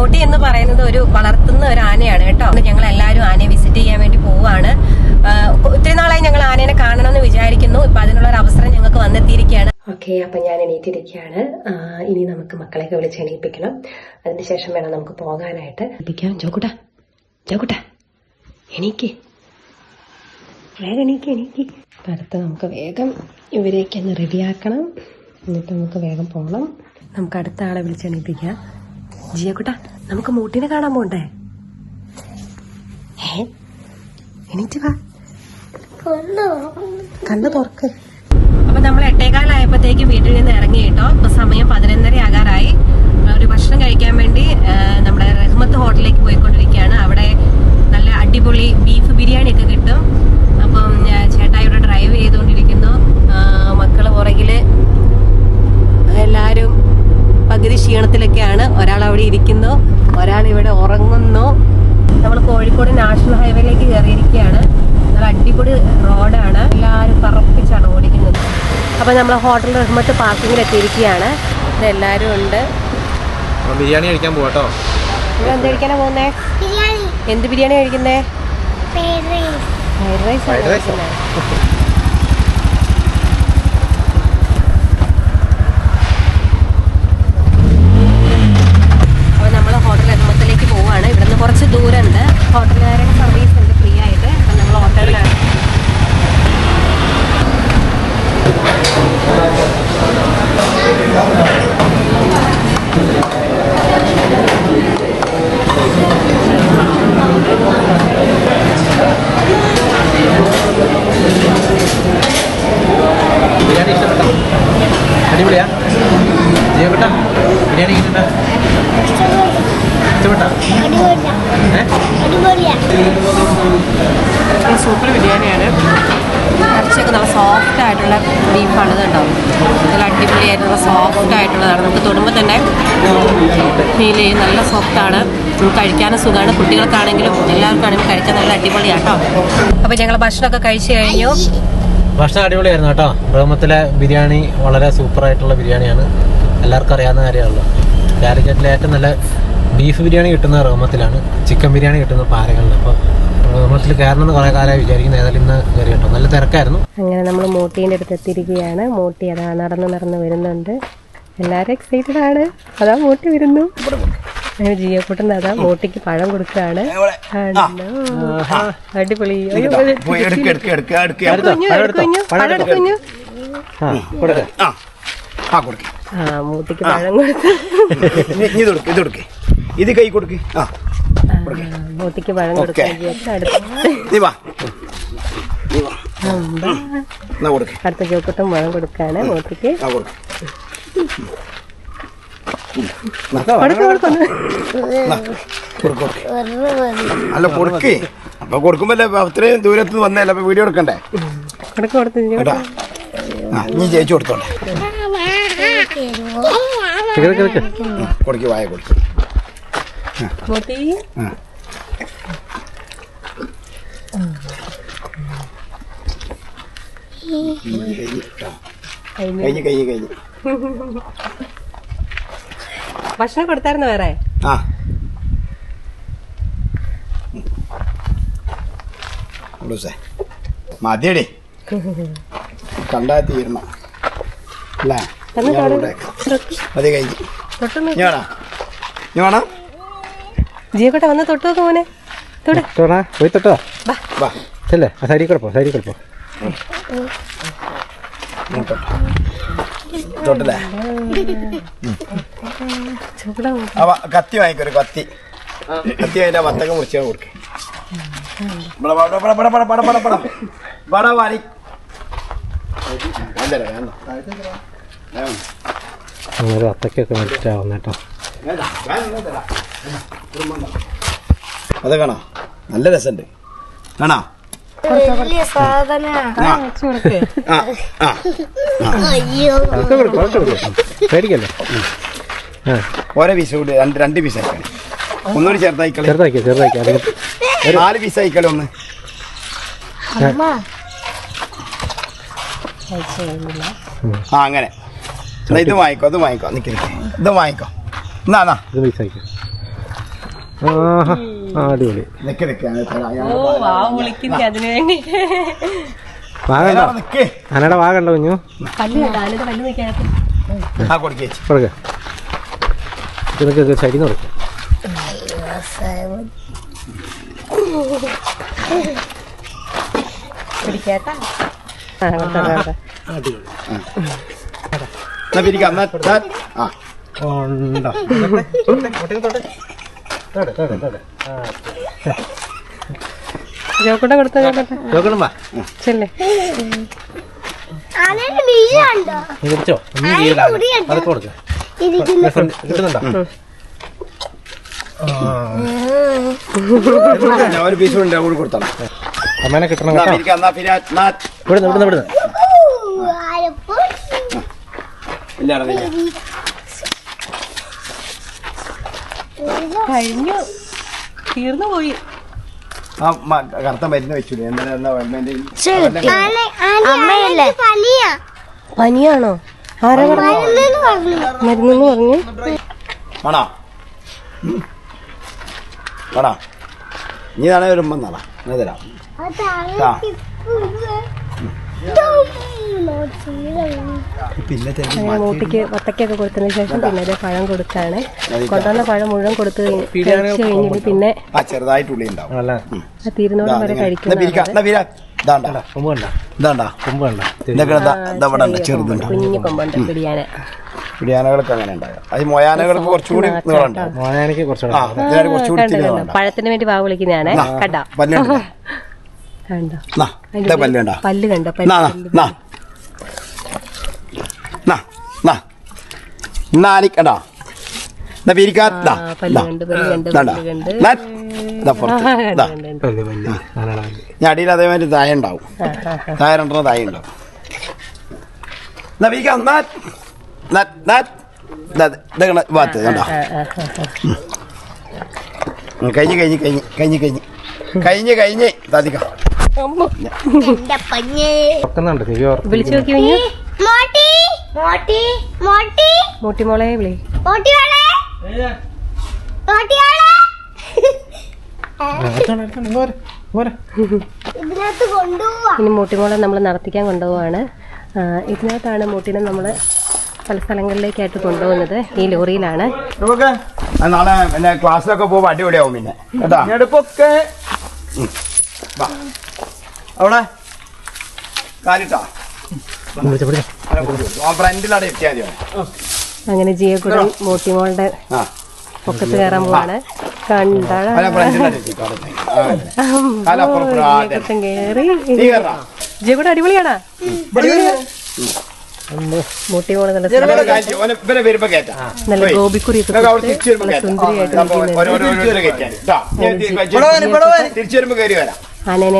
മോട്ടി എന്ന് പറയുന്നത് ഒരു വളർത്തുന്ന ഒരു ആനയാണ് കേട്ടോ. ഞങ്ങൾ എല്ലാവരും ആനയെ വിസിറ്റ് ചെയ്യാൻ വേണ്ടി പോവുകയാണ്. ഒത്തിരി നാളായി ഞങ്ങൾ ആനേനെ കാണണമെന്ന് വിചാരിക്കുന്നു. ഇപ്പൊ അതിനുള്ള ഒരു അവസരം ഞങ്ങൾക്ക് വന്നെത്തിയിരിക്കുകയാണ്. ഓക്കെ, അപ്പൊ ഞാൻ എണീറ്റിരിക്കുകയാണ്. ഇനി നമുക്ക് മക്കളെയൊക്കെ വിളിച്ച് എണീപ്പിക്കണം. അതിനുശേഷം വേണം നമുക്ക് പോകാനായിട്ട്. ജോക്കുട്ടാ ജോക്കുട്ടാ എണീക്ക്, വേഗം എണീക്ക് എണീക്ക്. അടുത്ത് നമുക്ക് വേഗം ഇവരെയൊക്കെ ഒന്ന് റെഡിയാക്കണം. എന്നിട്ട് നമുക്ക് വേഗം പോകണം. നമുക്ക് അടുത്ത ആളെ വിളിച്ചെണീപ്പിക്കാം. ജിയക്കുട്ടാ, നമുക്ക് മൂട്ടിനെ കാണാൻ പോണ്ടേ? എണീറ്റ് വാ, കണ്ണ് തുറക്ക്. അപ്പൊ നമ്മൾ 8:15 വീട്ടിൽ നിന്ന് ഇറങ്ങി കേട്ടോ. ഇപ്പൊ സമയം 11:30 ആകാറായി. ഒരു ഭക്ഷണം കഴിക്കാൻ വേണ്ടി നമ്മുടെ റഹ്മത്ത് ഹോട്ടലിലേക്ക് പോയിക്കൊണ്ടിരിക്കുകയാണ്. അവിടെ നല്ല അടിപൊളി ബീഫ് ബിരിയാണി ഒക്കെ കിട്ടും. അപ്പം ചേട്ടാ ഇവിടെ ഡ്രൈവ് ചെയ്തുകൊണ്ടിരിക്കുന്നു. മക്കള് പുറകില് എല്ലാരും പകുതി ക്ഷീണത്തിലൊക്കെയാണ്. ഒരാൾ അവിടെ ഇരിക്കുന്നു, ഒരാൾ ഇവിടെ ഉറങ്ങുന്നു. നമ്മൾ കോഴിക്കോട് നാഷണൽ ഹൈവേയിലേക്ക് കയറിയിരിക്കുകയാണ്. നല്ല അടിപൊളി റോഡാണ്. എല്ലാവരും പറപ്പിച്ചാണ് ഓടിക്കുന്നത്. അപ്പൊ നമ്മൾ ഹോട്ടൽ റഹ്മത്ത് പാർക്കിങ്ങിൽ എത്തിയിരിക്കുകയാണ്. ഇതെല്ലാരും ഉണ്ട്. ബിരിയാണി കഴിക്കാൻ പോവാട്ടോ. ഇവിടെ എന്ത് കഴിക്കാനാ പോകുന്നേ? എന്ത് ബിരിയാണി കഴിക്കുന്നേ? ഫ്രൈഡ് റൈസ് ആണ് കഴിക്കുന്നത്. അപ്പോൾ നമ്മൾ ഹോട്ടൽ റഹ്മത്തിലേക്ക് പോവുകയാണ്. ഇവിടുന്ന് കുറച്ച് ദൂരമുണ്ട്. ഹോട്ടലുകാരുടെ സർവീസ് ഉണ്ട് ഫ്രീ ആയിട്ട്. അപ്പം നമ്മൾ ഹോട്ടലിലാണ്. ബിരിയാണി ഇഷ്ടപ്പെട്ടോ? അടിപൊളിയാ ജീവപ്പെട്ടാ? ബിരിയാണി ഇഷ്ടപ്പെട്ടാ? സൂപ്പർ ബിരിയാണിയാണ്. ഇറച്ചിയൊക്കെ നല്ല സോഫ്റ്റ് ആയിട്ടുള്ള ബീഫാണ് കേട്ടോ. നല്ല അടിപൊളിയായിട്ടുള്ള സോഫ്റ്റ് ആയിട്ടുള്ളതാണ്. നമുക്ക് തൊടുമ്പോൾ തന്നെ ഫീൽ ചെയ്യും. നല്ല സോഫ്റ്റാണ്. കഴിക്കാനും സുഖമാണ്. കുട്ടികൾക്കാണെങ്കിലും എല്ലാവർക്കാണെങ്കിലും കഴിക്കാൻ നല്ല അടിപൊളിയാണ് കേട്ടോ. അപ്പോൾ ഞങ്ങൾ ഭക്ഷണമൊക്കെ കഴിച്ചു കഴിഞ്ഞു. ഭക്ഷണം അടിപൊളിയായിരുന്നു കേട്ടോ. റഹ്മത്തിലെ ബിരിയാണി വളരെ സൂപ്പറായിട്ടുള്ള ബിരിയാണിയാണ്. എല്ലാവർക്കും അറിയാവുന്ന കാര്യമാണല്ലോ. കാലിക്കറ്റിലെ ഏറ്റവും നല്ല ബീഫ് ബിരിയാണി കിട്ടുന്നത് റഹ്മത്തിലാണ്. ചിക്കൻ ബിരിയാണി കിട്ടുന്നത് പാരകളിൽ. അപ്പോൾ റഹ്മത്തിൽ കയറണമെന്ന് കുറേ കാലമായി വിചാരിക്കുന്നത്. ഏതായാലും ഇന്ന് കയറി കേട്ടോ. നല്ല തിരക്കായിരുന്നു. അങ്ങനെ നമ്മൾ മോട്ടീൻ്റെ അടുത്ത് എത്തിയിരിക്കുകയാണ്. മോട്ടി അതാ നടന്ന് വരുന്നുണ്ട്. എല്ലാവരും എക്സൈറ്റഡ് ആണ്. അതാ മോട്ടി വരുന്നു. ജിയോക്കുട്ടൻ അതാ മോട്ടിക്ക് പഴം കൊടുക്കുകയാണ്. അടിപൊളി. മോട്ടിക്ക് പഴം കൊടുക്കും. ഇത് കൈ കൊടുക്ക്. മോട്ടിക്ക് പഴം കൊടുക്കാൻ അടുത്ത ജോക്കുട്ടൻ പഴം കൊടുക്കാണ് മോട്ടിക്ക്. അല്ല കൊടുക്കേ. അപ്പൊ കൊടുക്കുമ്പോ അത്രയും ദൂരത്ത് വന്നല്ലേ അപ്പൊ വീഡിയോ എടുക്കണ്ടേ? നീ ചേച്ചി കൊടുത്തോണ്ടേ. കൊടുക്ക്, വായ കൊടുക്ക്. കഴിഞ്ഞ് ഭക്ഷണം കൊടുത്തായിരുന്നു വേറെ? മതിയടേ, കണ്ടാ തീരണം അല്ലേ? അത് കഴിഞ്ഞ് വേണം. ജിയോക്കട്ടെ വന്ന് തൊട്ട് നോക്ക് മോനെ. പോയി തൊട്ടോ. അല്ലേ സൈഡിൽ കിടപ്പോ, സൈഡിൽ കിടപ്പോ. തൊട്ടല്ലേ? കത്തി വാങ്ങിക്കൊരു കത്തി. കത്തി അതിന്റെ വത്തക്ക മുറിച്ചാൽ കൊടുക്കേ. വത്തക്കൊക്കെ മേടിച്ചാവുന്ന കേട്ടോ. അത് കാണാ, നല്ല രസമുണ്ട്. കാണാ പേടിക്കല്ലേ? ഓരോ പീസ് കൂടി രണ്ട് പീസ് ആയിക്കാണ്. ഒന്നുകൂടി ചെറുതായിക്കളെ. 4 പീസ് ആയിക്കളെ. ഒന്ന് അങ്ങനെ. ഇത് വാങ്ങിക്കോ, അത് വാങ്ങിക്കോ. നിൽക്കുന്നു, ഇത് വാങ്ങിക്കോ. എന്നാ അടിപൊളി. ഓ വാ വിളിക്കുന്നേ അതിനു വേണ്ടി. വാഗണ്ടോ ആനയുടെ വാഗണ്ടോ കുഞ്ഞു? പല്ല് കേട്ടോ ആനയുടെ പല്ല് നിൽക്കാത്ത. കൊടുക്ക ഇതൊക്കെ സൈഡിൽ നിന്ന് കൊടുക്കും. പിടിക്കാത്ത ജോക്കട്ടെ കൊടുത്ത ചെല്ലേ കുറിച്ചോ അതൊക്കെ കൊടുക്ക കിട്ടുന്നുണ്ടോ? ഒരു പീസ് ഉണ്ട് കൂടി കൊടുത്തോളാം. അമ്മേനെ കിട്ടണം കേട്ടോ. ഇവിടുന്ന് ഇവിടുന്ന് ഇവിടുന്ന് കഴിഞ്ഞു തീർന്നു പോയി. കറുത്ത മരുന്ന് വെച്ചൂടെ പനിയാണോ? ആരാ മരുന്നെന്ന് പറഞ്ഞു? ആണോ ആണോ നീ നാളെ വരുമ്പോ നാളാ ഞാൻ തരാം. പിന്നെ മൂട്ടിക്ക് വത്തക്കൊക്കെ കൊടുത്തതിന് ശേഷം പിന്നെ ഒരു പഴം കൊടുക്കാണ്. കൊണ്ടുവന്ന പഴം മുഴുവൻ കൊടുത്തു കഴിഞ്ഞിട്ട് പിന്നെ ചെറുതായിട്ടുള്ളി ഉണ്ടാവും. തീരുന്നോളം വരെ കഴിക്കും. കുഞ്ഞു കൊമ്പുണ്ട് പിടിയാന. പിടിയാനകൾക്ക് അങ്ങനെ ഉണ്ടാകും. അത് മൊയാനകൾക്ക് കുറച്ചുകൂടി പഴത്തിന് വേണ്ടി വാ വിളിക്കുന്നതാണ്. കണ്ടോ കണ്ടോ പല്ല് കണ്ടോ? ഞാൻ അടിയിൽ അതേമാതിരി തായ ഉണ്ടാവും. തായ രണ്ടെണ്ണം തായ ഉണ്ടാവും. ഭാഗത്ത് കണ്ടോ? കഴിഞ്ഞ് താതിക്ക വിളിച്ചു നോക്കി മോട്ടി മോളെ വിളി. ഇനി മോട്ടിമോളെ നമ്മൾ നടത്തിക്കാൻ കൊണ്ടുപോവാണ്. ഇതിനകത്താണ് മോട്ടിനെ നമ്മൾ പല സ്ഥലങ്ങളിലേക്കായിട്ട് കൊണ്ടുപോകുന്നത്. ഈ ലോറിയിലാണ്. നാളെ പിന്നെ ക്ലാസ്സിലൊക്കെ പോകുമ്പോൾ അടിപൊളിയാവും. പിന്നെ കേട്ടാ അവിടെ കാലിട്ടാ ഫ്രണ്ടിലാണ് എത്തിയാൽ മതി. അങ്ങനെ ജിയക്കുടൻ മോട്ടിമോളുടെ പൊക്കത്ത് കയറാൻ പോവാണ്. കേറി ജിയക്കൂടെ അടിപൊളിയാണാ. മോട്ടിമോള് നല്ല ഗോപിക്കുറി സുന്ദരിയായിട്ട് ആനേനെ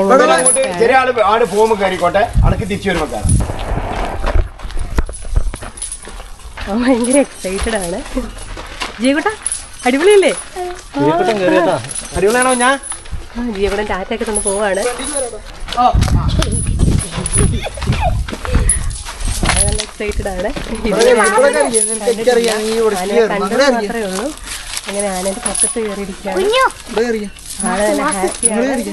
ചെറിയ ആള് പോകുമ്പോ കയറിക്കോട്ടെ. അണക്ക് തിരിച്ചു വരുമ്പോ കയറാം. ഭയങ്കര എക്സൈറ്റഡ് ആണ്. ജിയക്കുട്ട അടിപൊളിയല്ലേ? അടിപൊളിയാണോ? ഞാൻ ജിയക്കുടൻ ടാറ്റൊക്കെ തന്ന് പോവാണ്. നല്ല എക്സൈറ്റഡ് ആണ്. കണ്ടത് മാത്രമേ ഉള്ളൂ. അങ്ങനെ ആനയുടെ പക്കത്ത് കയറിയിരിക്കുകയാണ്. ആള് നല്ല ഹാപ്പിയാണ്.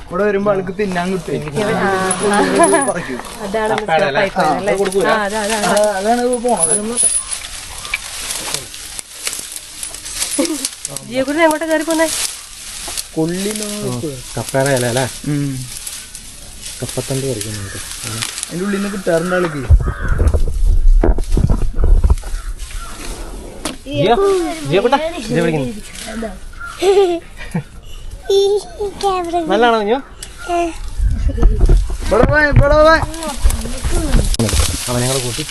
ഇവിടെ വരുമ്പോ ആൾക്ക് തിന്നാൻ കിട്ടും. അതാണ് ജിയക്കുട്ടൻ എങ്ങോട്ടാ കയറി പോന്നെ? കപ്പേര ഇല അല്ലേ? കപ്പത്തണ്ട് പറിക്കുന്നുണ്ട്. അതിന്റെ ഉള്ളിൽ നിന്ന് കിട്ടാറുണ്ട് ആൾക്ക്. നല്ലതാണോ കുഞ്ഞു? അവനെ കൂടെ കൂട്ടി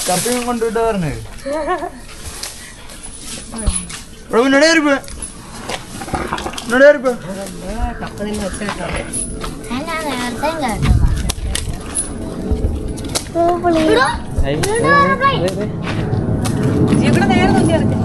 കപ്പയും കൊണ്ടുവിട്ട് പറഞ്ഞു. കപ്പ നിന്ന് വെച്ചേട്ടോ. ജിയക്കുടെ നേരെ നോക്കി നടക്കും.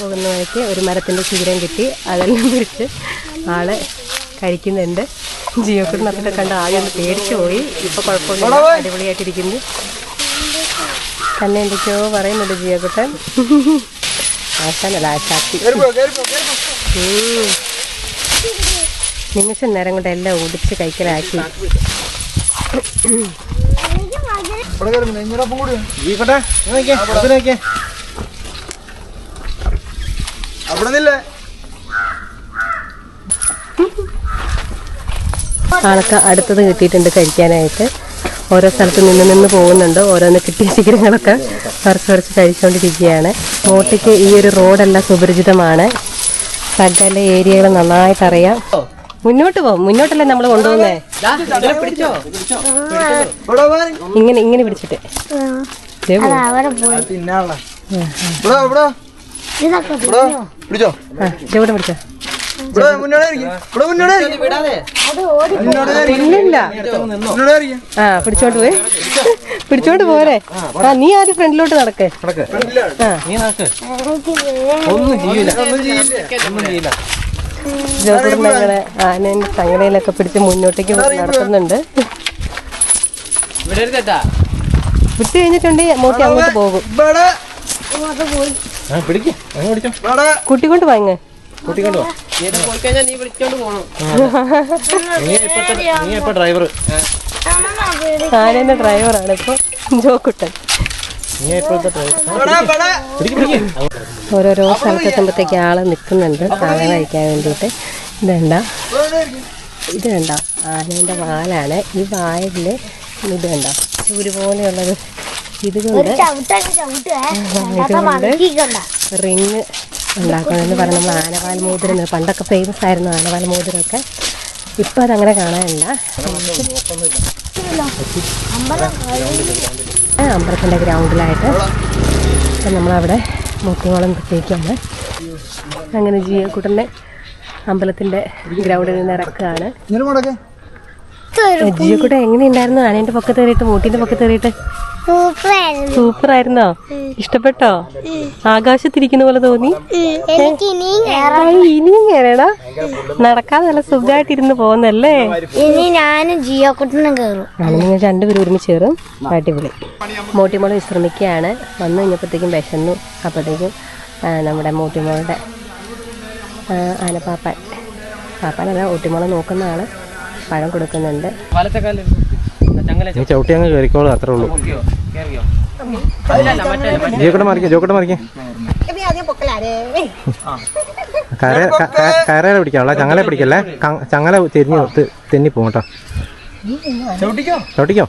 പോകുന്ന വഴിക്ക് ഒരു മരത്തിൻ്റെ ശിഖരം കിട്ടി, അതെല്ലാം പിടിച്ച് ആള് കഴിക്കുന്നുണ്ട്. ജിയോക്കുട്ടിനൊക്കെ കണ്ട് ആദ്യം ഒന്ന് പേടിച്ചു പോയി. ഇപ്പോൾ കുഴപ്പമൊന്നുമില്ല, അടിപൊളിയായിട്ടിരിക്കുന്നു. തന്നെ എന്തൊക്കെയോ പറയുന്നുണ്ട് ജിയോക്കുട്ടൻ. ആശാനല്ല, ആശാക്തി. നിമിഷം നേരം കൊണ്ട് എല്ലാം ഓടിച്ച് കൈക്കലാക്കി. ആൾക്ക് അടുത്തത് കിട്ടിയിട്ടുണ്ട് കഴിക്കാനായിട്ട്. ഓരോ സ്ഥലത്ത് നിന്ന് പോകുന്നുണ്ട്. ഓരോന്ന് കിട്ടിയ ശിഖരങ്ങളൊക്കെ പറിച്ച് കഴിച്ചുകൊണ്ടിരിക്കുകയാണ്. മോട്ടിക്ക് ഈ ഒരു റോഡെല്ലാം സുപരിചിതമാണ്. സകല ഏരിയകൾ നന്നായിട്ട് അറിയാം. മുന്നോട്ട് പോകും. മുന്നോട്ടല്ലേ നമ്മൾ കൊണ്ടുപോകുന്നേ. ഇങ്ങനെ പിടിച്ചിട്ട് പിടിച്ചോ. പിടിച്ചോണ്ട് പോരെ. നീ ആദ്യം ഫ്രണ്ടിലോട്ട് നടക്കേ. ജോസൂറിനെ ആനേന്റെ തങ്ങലയിലൊക്കെ പിടിച്ച് മുന്നോട്ടേക്ക് നടത്തുന്നുണ്ട്. വിട്ട് കഴിഞ്ഞിട്ടുണ്ടെങ്കിൽ മോട്ടി അങ്ങോട്ട് പോകും. കുട്ടിക്കൊണ്ട് വാങ്ങ. ആനേന്റെ ഡ്രൈവറാണ് ഇപ്പൊ ജോക്കുട്ടൻ. ഓരോരോ സ്ഥലത്തെത്തുമ്പോഴത്തേക്ക് ആള് നിൽക്കുന്നുണ്ട് ആന കഴിക്കാൻ വേണ്ടിയിട്ട്. ഇത് കണ്ടോ ആനേന്റെ വാലാണ്. ഈ വാലില് ഇത് കണ്ടോ ചൂര് പോലെയുള്ളത്. ഇതുകൊണ്ട് റിങ് ഉണ്ടാക്കണമെന്ന് പറഞ്ഞ് നമ്മൾ ആനപാൽ മോതിരം, പണ്ടൊക്കെ ഫേമസ് ആയിരുന്നു ആനപാൽ മോതിരമൊക്കെ. ഇപ്പം അതങ്ങനെ കാണാനില്ല. അമ്പലത്തിൻ്റെ ഗ്രൗണ്ടിലായിട്ട് ഇപ്പം നമ്മളവിടെ മുട്ടിയോളം പ്രത്യേകിച്ചാണ്. അങ്ങനെ ജിയോക്കുട്ടനെ അമ്പലത്തിൻ്റെ ഗ്രൗണ്ടിൽ നിന്ന് ഇറക്കുകയാണ്. ജിയോക്കുട്ടൻ എങ്ങനെയുണ്ടായിരുന്നു ആനേൻ്റെ പൊക്കത്ത് കയറിയിട്ട് മൂട്ടിൻ്റെ പൊക്കത്ത് കയറിയിട്ട്? സൂപ്പർ ആയിരുന്നോ? ഇഷ്ടപ്പെട്ടോ? ആകാശത്തിരിക്കുന്ന പോലെ തോന്നി? ഇനിയും കയറടാ. നടക്കാതെ നല്ല സുഖമായിട്ടിരുന്ന് പോകുന്നല്ലേ? ഇനി ഞാനും ജിയോക്കുട്ടനും കയറും. നിങ്ങൾ രണ്ടുപേരും ഒരുമിച്ച് കയറും. അടിപൊളി. മോട്ടിമോള് വിശ്രമിക്കുകയാണ്. വന്നു കഴിഞ്ഞപ്പോഴത്തേക്കും വിശന്നു. അപ്പോഴത്തേക്കും നമ്മുടെ മോട്ടിമോളുടെ പാപ്പാനല്ല ഓട്ടിമോളെ നോക്കുന്ന ആള് പഴം കൊടുക്കുന്നുണ്ട്. ചവിട്ടി അങ്ങ് കയറിക്കോളൂ, അത്രേ ഉള്ളൂ. ജോക്കട്ടെ മറിക്കേ. കയറേല പിടിക്കാനുള്ള ചങ്ങല പിടിക്കല്ലേ. ചങ്ങല തെന്നി പോകും കേട്ടോ. ചവിട്ടിക്കോ.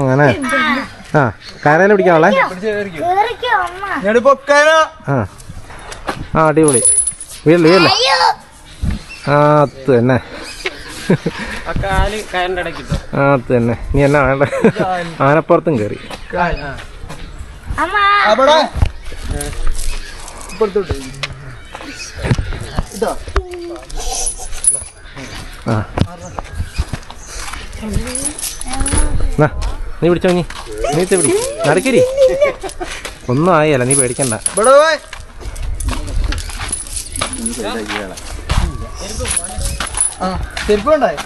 അങ്ങനെ കയറേല പിടിക്കാനുള്ള. അടിപൊളി. വീഴല്ലേ. അത് തന്നെ അത് തന്നെ. നീ എന്നാ വേണ്ട. ആനപ്പുറത്തും കയറി. നീ പിടിച്ചോ. നീ പിടി. നടക്കരി. ഒന്നും ആയല്ല, നീ പേടിക്കണ്ട. ചെരുപ്പുണ്ടായി.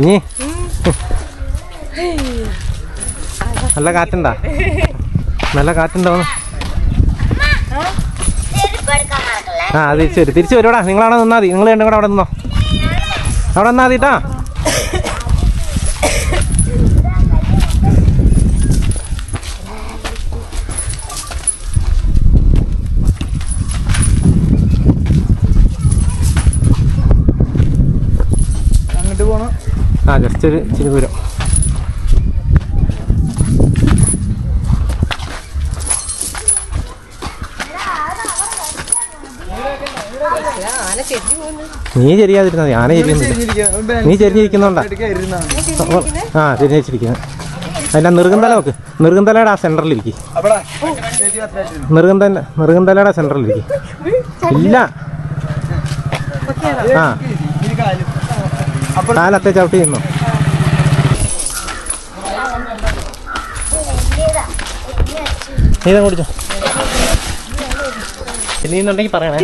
ഇനി നല്ല കാറ്റുണ്ടാ? നല്ല കാറ്റുണ്ടാവുന്നു. അത് തിരിച്ചു വരുവാടാ. നിങ്ങളവിടെ നിന്നാ മതി. നിങ്ങൾ രണ്ടും കൂടെ അവിടെ നിന്നോ. അവിടെ നിന്നാ മതിട്ടാ. ജസ്റ്റ് ഒരു ഇച്ചിരി ദൂരം. നീ ചെരിയാതിരുന്നാ മതി, ആന ചെരിയുന്നില്ല. നീ ചെരിഞ്ഞിരിക്കുന്നുണ്ടാ? ആ ചെരിഞ്ഞിരിക്കുന്നത്. അതിൻ്റെ നെറുകന്തല നോക്ക്, നെറുകന്തലയുടെ ആ സെൻറ്ററിലിരിക്കും. നെറുകന്തലയുടെ സെൻറ്ററിലിരിക്കും. ഇല്ല ആ കാലത്തെ ചവിട്ടി നിന്നോ. നീ ഇതാ കുടിച്ചോ. ഇനിന്നുണ്ടെങ്കിൽ പറയണേ.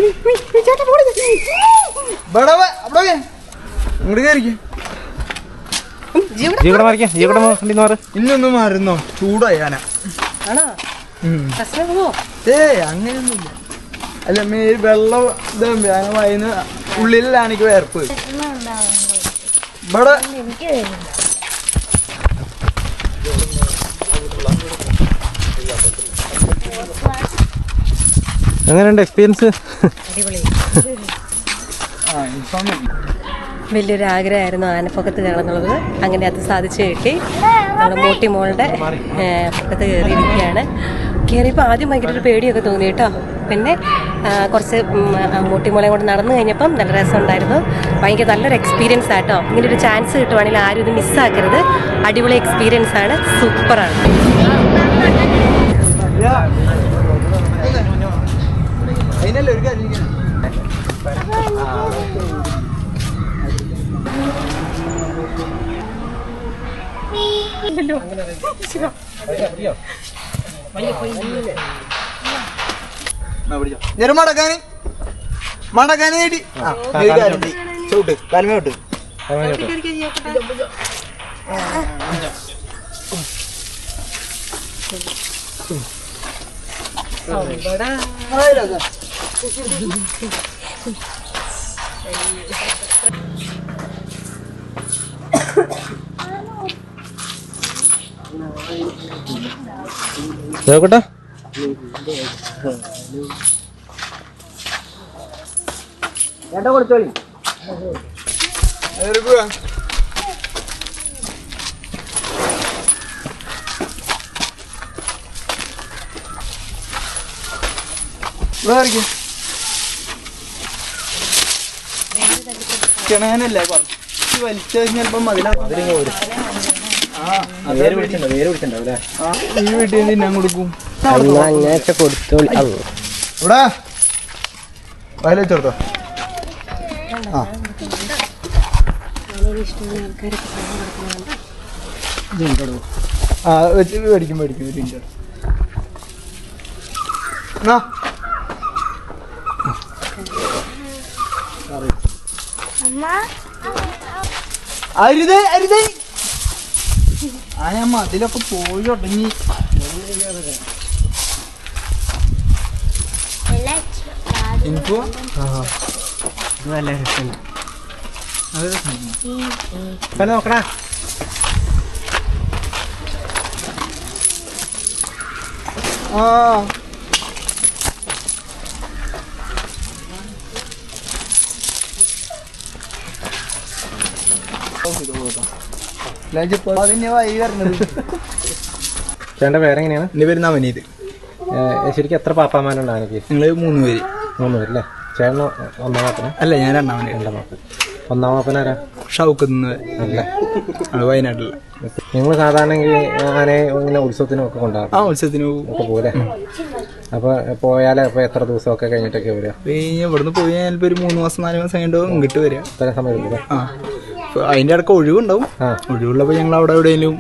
ജീവടെ മാറിക്കാം, ജീവടെ വണ്ടി മാറ്. ഇന്നൊന്നും മാറുന്നോ? ചൂടായാന. അങ്ങനെയൊന്നുമില്ല. അല്ല വെള്ളം ഇതാകുമ്പോ വയന്ന് ഉള്ളിലാണ് എനിക്ക് വേർപ്പ്. ഇവിടെ എങ്ങനെയുണ്ട് എക്സ്പീരിയൻസ്? വലിയൊരു ആഗ്രഹമായിരുന്നു ആനപ്പൊക്കത്ത് കയറുന്നുള്ളത്. അങ്ങനെ അത് സാധിച്ചു കിട്ടി. നമ്മുടെ മോട്ടി മോളുടെ പൊക്കത്ത് കയറിയിരിക്കുകയാണ്. കയറിയപ്പോൾ ആദ്യം ഭയങ്കര ഒരു പേടിയൊക്കെ തോന്നി കേട്ടോ. പിന്നെ കുറച്ച് മോട്ടിമോളെ കൊണ്ട് നടന്നു കഴിഞ്ഞപ്പം നല്ല രസമുണ്ടായിരുന്നു. ഭയങ്കര നല്ലൊരു എക്സ്പീരിയൻസ് ആട്ടോ. ഇങ്ങനെ ഒരു ചാൻസ് കിട്ടുവാണെങ്കിൽ ആരും ഇത് മിസ്സാക്കരുത്. അടിപൊളി എക്സ്പീരിയൻസ് ആണ്, സൂപ്പറാണ്. അതിനല്ലേ ഒരു കാര്യം മടക്കാന് നേടി ചവിട്ട് കാൽമ വിട്ട്. നോക്കട്ടെ. കൊടുത്തോളി. കിണാനല്ലേ വലിച്ചു കഴിഞ്ഞപ്പം ഈ വീട്ടിൽ നിന്ന് തിന്നാൻ കൊടുക്കും. അങ്ങനെയൊക്കെ കൊടുത്തോളി. ഇവിടെ വയല വെച്ചോട്ടോ. വെച്ച് മേടിക്കും അരുതേ ആയമ്മ അതിലൊക്കെ പോയി ഒടങ്ങി. എനിക്ക് നല്ല രസമുണ്ട്. നോക്കടാ. ആ ചേട്ടൻ്റെ പേരെങ്ങനെയാണ്? എന്റെ പേര് നവനീത്. ശരിക്കും എത്ര പാപ്പാമാരുണ്ട് ആനയ്ക്ക്? നിങ്ങള് 3 പേര്. 3 പേരല്ലേ? ചേട്ടന് ഒന്നാം പാപ്പന? അല്ല, ഞാൻ രണ്ടാമനെ. ഒന്നാം പാപ്പനാരാ? ഷൗക്കത്ത് അല്ല, അത് വയനാട്ടില. നിങ്ങൾ സാധാരണ ആനയെ ഇങ്ങനെ ഉത്സവത്തിനൊക്കെ കൊണ്ടുപോകും? ആ, ഉത്സവത്തിന് ഒക്കെ പോലെ. അപ്പൊ പോയാലേ അപ്പൊ എത്ര ദിവസമൊക്കെ കഴിഞ്ഞിട്ടൊക്കെ വരിക? ഇവിടുന്ന് പോയി ചിലപ്പോ ഒരു 3 മാസം 4 മാസം കഴിഞ്ഞിട്ട് ഇങ്ങോട്ട് വരിക. ഇത്ര സമയം എടുക്കും? ആ, അതിന്റെ ഇടയ്ക്ക് ഒഴിവുണ്ടാവും. ഒഴിവുള്ളപ്പോ ഞങ്ങൾ അവിടെ എവിടെയെങ്കിലും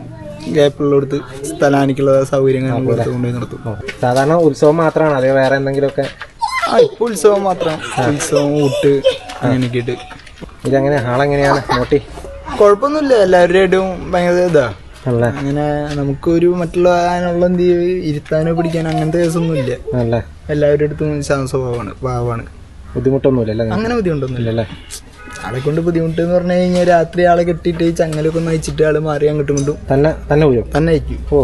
ഗ്യാപ്പുള്ളടുത്ത് സ്ഥലാനിക്കുള്ള സൗകര്യങ്ങൾ കൊണ്ടുപോയി നിർത്തും. സാധാരണ ഉത്സവം മാത്രമാണ്, അതേ വേറെ എന്തെങ്കിലുമൊക്കെ? ഇപ്പൊ ഉത്സവം മാത്രം. ഉത്സവം, ഊട്ട്, അങ്ങനെയൊക്കെ ഇട്ട്. ഇതെങ്ങനെ ആളെങ്ങനെയാണ് മോട്ടി? കുഴപ്പമൊന്നുമില്ല, എല്ലാവരുടെയായിട്ടും ഭയങ്കര ഇതാ. അങ്ങനെ നമുക്കൊരു മറ്റുള്ള അതിനുള്ള എന്ത് ഇരുത്താനോ പിടിക്കാനോ അങ്ങനത്തെ കേസൊന്നുമില്ല. എല്ലാവരുടെ അടുത്തും സ്വഭാവമാണ്, പാവമാണ്. ബുദ്ധിമുട്ടൊന്നുമില്ല? അങ്ങനെ ബുദ്ധിമുട്ടൊന്നുമില്ലല്ലേ. ആളെ കൊണ്ട് ബുദ്ധിമുട്ട് എന്ന് പറഞ്ഞു കഴിഞ്ഞാൽ രാത്രി ആളെ കെട്ടിയിട്ട് ചങ്ങലൊക്കെ ഒന്ന് അയച്ചിട്ട് ആള് മാറി അങ്ങോട്ടും ഇങ്ങോട്ടും തന്നെ വരും. തന്നെ അയക്കും. ഓ,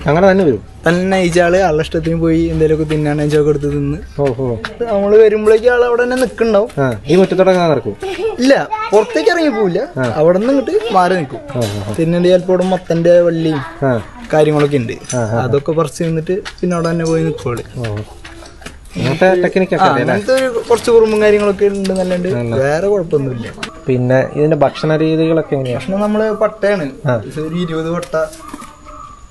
അങ്ങനെ തന്നെ വരും. തന്നെ അയച്ച ആള് ആളുടെ ഇഷ്ടത്തിന് പോയി എന്തെങ്കിലുമൊക്കെ തിന്നാണ് ചോക്കെ എടുത്ത് തിന്ന് നമ്മള് വരുമ്പോഴേക്കും ആൾ അവിടെ തന്നെ നിൽക്കുന്നുണ്ടാവും. ഈ മുറ്റത്തോടെ നടക്കും? ഇല്ല, പുറത്തേക്ക് ഇറങ്ങി പോവില്ല, അവിടെ നിന്ന് ഇങ്ങോട്ട് മാറി നിൽക്കും. തിന്നേണ്ട ചിലപ്പോൾ ഇവിടെ മത്തന്റെ വള്ളിയും കാര്യങ്ങളൊക്കെ ഉണ്ട്, അതൊക്കെ പറിച്ച് നിന്നിട്ട് പിന്നെ അവിടെ തന്നെ പോയി നിൽക്കുള്ളൂ. അങ്ങനത്തെ ടെക്നിക്കൊക്കെ അറിയാം. അങ്ങനത്തെ ഒരു കുറച്ച് കുറുമ്പും കാര്യങ്ങളൊക്കെ ഉണ്ട് നല്ലണ്ട്, വേറെ കുഴപ്പമൊന്നുമില്ല. പിന്നെ ഇതിന്റെ ഭക്ഷണ രീതികളൊക്കെ എങ്ങനെയാ? ഭക്ഷണം നമ്മള് പട്ടയാണ്, ഒരു 20 പട്ട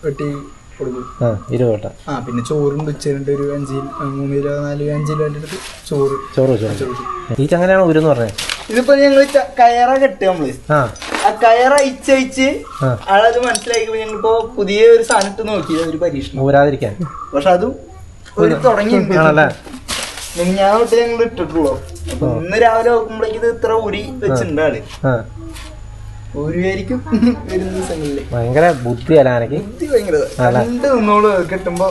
വെട്ടി കൊടുക്കും. 20 പട്ട. പിന്നെ ചോറുണ്ട്, ഉച്ചയുണ്ട്, ഒരു 3 കിലോ 4-5 കിലോന്റെ അടുത്ത് ചോറ്. ഈ ചങ്ങനെയാണോ ഉരുന്ന് പറഞ്ഞത്? ഇതിപ്പോ ഞങ്ങള് കയറ കെട്ടുക നമ്മള്, ആ കയറ അയച്ചയച്ച് ആളത് മനസ്സിലാക്കി ഞങ്ങളിപ്പോ പുതിയ ഒരു സാധനം ഇട്ട് നോക്കിയത്, ഒരു പരീക്ഷണം ഊരാതിരിക്കാൻ. പക്ഷെ അതും ഒരു തുടങ്ങി ഞാൻ തൊട്ട് ഞങ്ങൾ ഇട്ടിട്ടുള്ളൂ. അപ്പൊ ഇന്ന് രാവിലെ നോക്കുമ്പോഴേക്ക് ഇത് ഇത്ര ഉരി വെച്ചിട്ടുണ്ട് ആള്. ഊരുമായിരിക്കും വരുന്ന ദിവസങ്ങളില്. ഭയങ്കര ബുദ്ധിയല്ല ആനക്ക്. ബുദ്ധി ഭയങ്കര കണ്ട് നിന്നോള് കെട്ടുമ്പോ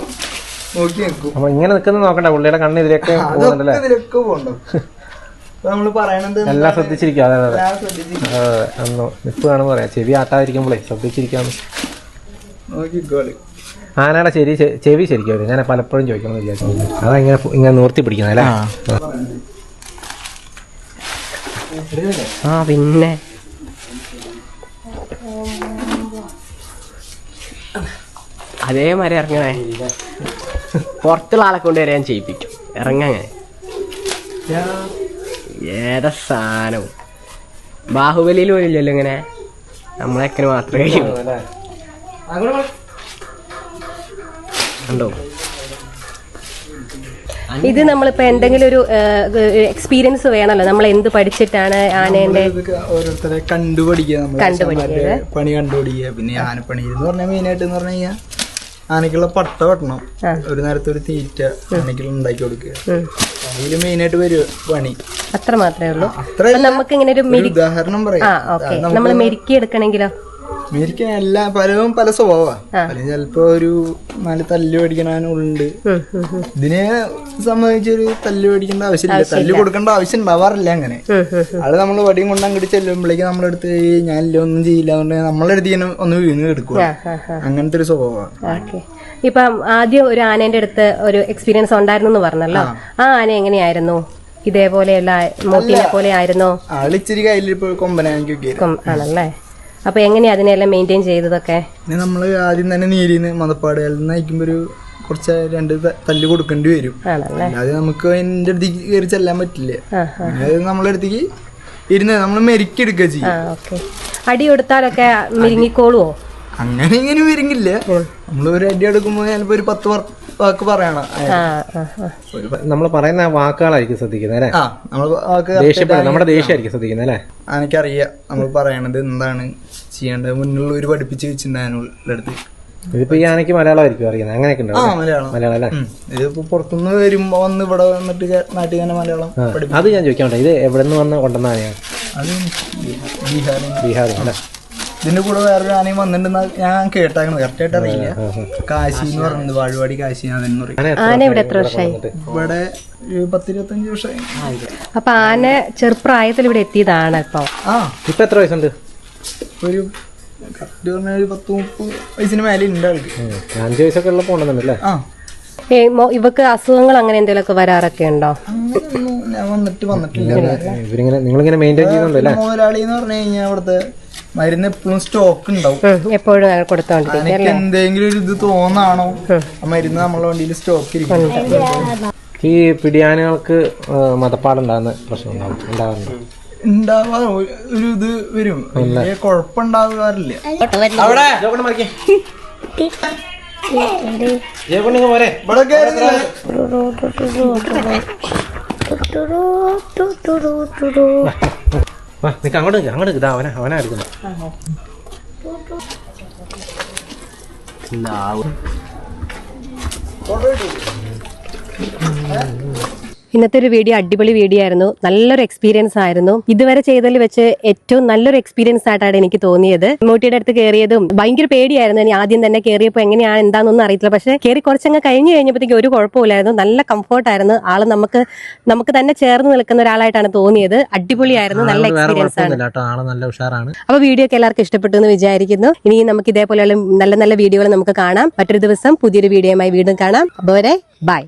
നോക്കി നിൽക്കും. അപ്പൊ ഇങ്ങനെ നിൽക്കുന്ന നോക്കണ്ട, പുള്ളിയുടെ കണ്ണ് ഇതിലൊക്കെ പോകുന്നുണ്ടല്ലേ? ഇതിലൊക്കെ പോകണ്ടോ നമ്മള് പറയണത് എല്ലാം ശ്രദ്ധിച്ചിരിക്കും. അതെ നിപ്പ് കാണുമ്പോ പറയാം, ചെവി ആട്ടാതിരിക്കുമ്പോളേ ശ്രദ്ധിച്ചിരിക്കാന്ന് നോക്കിക്കോള്. ആനയുടെ ചെവി ശരിക്കും വരും. ഞാൻ പലപ്പോഴും ചോദിക്കണം വിചാരിച്ചു. അതെങ്ങനെ ഇങ്ങനെ നൂർത്തി പിടിക്കുന്നല്ലേ? പിന്നെ അതേമാതിരി ഇറങ്ങണേ, പുറത്തുള്ള ആളെ കൊണ്ട് വരെ ഞാൻ ചെയ്യിപ്പിക്കും. ഇറങ്ങങ്ങനെ ഏതാ സാധനവും ബാഹുബലിയിൽ പോലും ഇല്ലല്ലോ ഇങ്ങനെ, നമ്മളെങ്ങനെ മാത്രമേ കഴിയുള്ളൂ. കണ്ടോ, ഇത് നമ്മളിപ്പോ എന്തെങ്കിലും ഒരു എക്സ്പീരിയൻസ് വേണമല്ലോ, നമ്മൾ എന്ത് പഠിച്ചിട്ടാണ് ആനേന്റെ ഓരോരുത്തരെ കണ്ടുപഠിക്കുക, പണി കണ്ടുപിടിക്കുക. പിന്നെ ആനപ്പണി എന്ന് പറഞ്ഞാൽ മെയിനായിട്ട് എന്ന് പറഞ്ഞു കഴിഞ്ഞാൽ ആനക്കുള്ള പട്ട വെട്ടണം, ഒരു നേരത്തെ ഒരു തീറ്റ ആനക്കുള്ള ഉണ്ടാക്കി കൊടുക്കുക. അതില് മെയിനായിട്ട് വരും പണി. അത്ര മാത്രമേ ഉള്ളൂ. അത്ര നമുക്ക് ഇങ്ങനെ ഒരു ഉദാഹരണം പറയാം, നമ്മൾ മെരുക്കി എടുക്കണമെങ്കിലോ? മേരിക്കാൻ എല്ലാ പലരും പല സ്വഭാവമാണ്. ചിലപ്പോ ഒരു 4 തല്ല് മേടിക്കണുണ്ട്. ഇതിനെ സംബന്ധിച്ചൊരു തല്ല് മേടിക്കേണ്ട ആവശ്യമില്ല, തല്ല് കൊടുക്കേണ്ട ആവശ്യം ഉണ്ടാവാറില്ല. അങ്ങനെ അത് നമ്മള് വടിയും കൊണ്ട് അങ്ങോട്ട് ചെല്ലുമ്പോഴേക്ക് നമ്മളെടുത്ത് ഞാനില്ല ഒന്നും ചെയ്യില്ല അതുകൊണ്ട് നമ്മളെടുത്ത് ഇങ്ങനെ ഒന്ന് വീണ് എടുക്കുക. അങ്ങനത്തെ ഒരു സ്വഭാവമാണ്. ഇപ്പം ആദ്യം ഒരു ആനേന്റെ അടുത്ത് ഒരു എക്സ്പീരിയൻസ് ഉണ്ടായിരുന്നു എന്ന് പറഞ്ഞല്ലോ, ആ ആന എങ്ങനെയായിരുന്നു? ഇതേപോലെയുള്ള മോട്ടിനെ പോലെ ആയിരുന്നോ? ആളിച്ചിരി കയ്യിലിപ്പോ കൊമ്പനാനൊക്കെ ആണല്ലേ? അപ്പൊ എങ്ങനെയാ അതിനെല്ലാം മെയിൻറ്റെയിൻ ചെയ്തതൊക്കെ? നമ്മള് ആദ്യം തന്നെ നീരിന്ന് മതപ്പാട് നയിക്കുമ്പോ ഒരു കുറച്ച് 2 തല്ല് കൊടുക്കേണ്ടി വരും. അല്ലാതെ നമുക്ക് അതിന്റെ അടുത്തേക്ക് കയറി ചെല്ലാൻ പറ്റില്ല. നമ്മളെ അടുത്തേക്ക് ഇരുന്ന് നമ്മള് മെരുക്കിയെടുക്കുക ചെയ്യും. അടി കൊടുത്താലൊക്കെ മെരുങ്ങിക്കോളുവോ? അങ്ങനെ ഇങ്ങനെ മെരുങ്ങില്ല. നമ്മള് ഒരു അടി എടുക്കുമ്പോ ചിലപ്പോ ഒരു 10 വാക്ക് പറയണം. നമ്മൾ പറയുന്ന വാക്കുകളായിരിക്കും ശ്രദ്ധിക്കുന്നത് അല്ലേ? നമ്മുടെ ദേഷ്യമായിരിക്കും ശ്രദ്ധിക്കുന്നത് അല്ലേ? എനിക്കറിയാം നമ്മൾ പറയണത് എന്താണ് ചെയ്യേണ്ടത്, മുന്നിലുള്ള ഒരു പഠിപ്പിച്ച് വെച്ചിട്ടുണ്ടായിരുന്നു അടുത്ത്. ഇതിപ്പോ ഈ ആനയ്ക്ക് മലയാളമായിരിക്കും അറിയുന്നത്, അങ്ങനെയൊക്കെ ഉണ്ട്. മലയാളം അല്ലേ? ഇതിപ്പോ പുറത്തുനിന്ന് വരുമ്പോ വന്ന് ഇവിടെ വന്നിട്ട് നാട്ടിൽ തന്നെ മലയാളം. അത് ഞാൻ ചോദിക്കാൻ ഇത് എവിടെ നിന്ന് വന്ന് കൊണ്ടുവന്ന ആനയാണ്? അത് ബീഹാറിൽ അല്ലേ? ഇതിന്റെ കൂടെ വേറൊരു ആനയും വന്നിട്ടുണ്ടെന്ന് ഞാൻ കേട്ടാക്കുന്നത്, കറക്റ്റായിട്ട് അറിയില്ല. കാശി എന്ന് പറയുന്നത്, വാഴുവാടി കാശി ആന ഇവിടെ എത്ര വർഷമായി? ഇവിടെ 10-25 വർഷമായി. അപ്പൊ ആന ചെറുപ്രായത്തിൽ ഇവിടെ എത്തിയതാണ്. ഇപ്പൊ എത്ര വയസ്സുണ്ട്? ഒരു കറക്റ്റ് പറഞ്ഞ 10-30 വയസ്സിന് മേലെ ഉണ്ട് ആൾക്ക്. 5 വയസ്സൊക്കെ ഉള്ളപ്പോ ഉണ്ടെന്നല്ലേ? ഇവക്ക് അസുഖങ്ങൾ അങ്ങനെ എന്തെങ്കിലുമൊക്കെ വരാറൊക്കെ ഉണ്ടോ? ഞാൻ വന്നിട്ടില്ല. നിങ്ങളിങ്ങനെ മെയിൻറ്റെയിൻ ചെയ്യുന്നുണ്ടല്ലേ? മുതലാളി എന്ന് പറഞ്ഞു കഴിഞ്ഞാൽ അവിടുത്തെ മരുന്ന് എപ്പോഴും സ്റ്റോക്ക് ഉണ്ടാവും, എപ്പോഴും കൊടുത്തോണ്ടിരിക്കും. എന്തെങ്കിലും ഒരു ഇത് തോന്നാണോ ആ മരുന്ന് നമ്മളെ വണ്ടിയിൽ സ്റ്റോക്ക് ഇരിക്കും. ഈ പിടിയാനകൾക്ക് മതപ്പാടുണ്ടാകുന്ന പ്രശ്നം ഉണ്ടാവാറുണ്ട്? ഉണ്ടാവാ ഒരു ഇത് വരും, വലിയ കുഴപ്പമുണ്ടാകാറില്ല. അങ്ങോട്ട് ഇതാ അവനാ എടുക്കുന്നത്. ഇന്നത്തെ ഒരു വീഡിയോ അടിപൊളി വീഡിയോ ആയിരുന്നു. നല്ലൊരു എക്സ്പീരിയൻസ് ആയിരുന്നു. ഇതുവരെ ചെയ്തതിൽ വെച്ച് ഏറ്റവും നല്ലൊരു എക്സ്പീരിയൻസ് ആയിട്ടാണ് എനിക്ക് തോന്നിയത്. മൂട്ടിയുടെ അടുത്ത് കയറിയതും ഭയങ്കര പേടിയായിരുന്നു. ഇനി ആദ്യം തന്നെ കയറിയപ്പോൾ എങ്ങനെയാണ് എന്താണെന്നൊന്നും അറിയത്തില്ല. പക്ഷെ കയറി കുറച്ചങ്ങ് കഴിഞ്ഞപ്പോഴത്തേക്ക് ഒരു കുഴപ്പമില്ലായിരുന്നു. നല്ല കംഫർട്ടായിരുന്നു. ആള് നമുക്ക് തന്നെ ചേർന്ന് നിൽക്കുന്ന ഒരാളായിട്ടാണ് തോന്നിയത്. അടിപൊളിയായിരുന്നു. നല്ല എക്സ്പീരിയൻസ് ആണ്. അപ്പൊ വീഡിയോ ഒക്കെ എല്ലാവർക്കും ഇഷ്ടപ്പെട്ടു എന്ന് വിചാരിക്കുന്നു. ഇനി നമുക്ക് ഇതേപോലെയുള്ള നല്ല നല്ല വീഡിയോകൾ നമുക്ക് കാണാം. മറ്റൊരു ദിവസം പുതിയൊരു വീഡിയോയുമായി വീണ്ടും കാണാം. അപ്പോൾ വരെ ബൈ.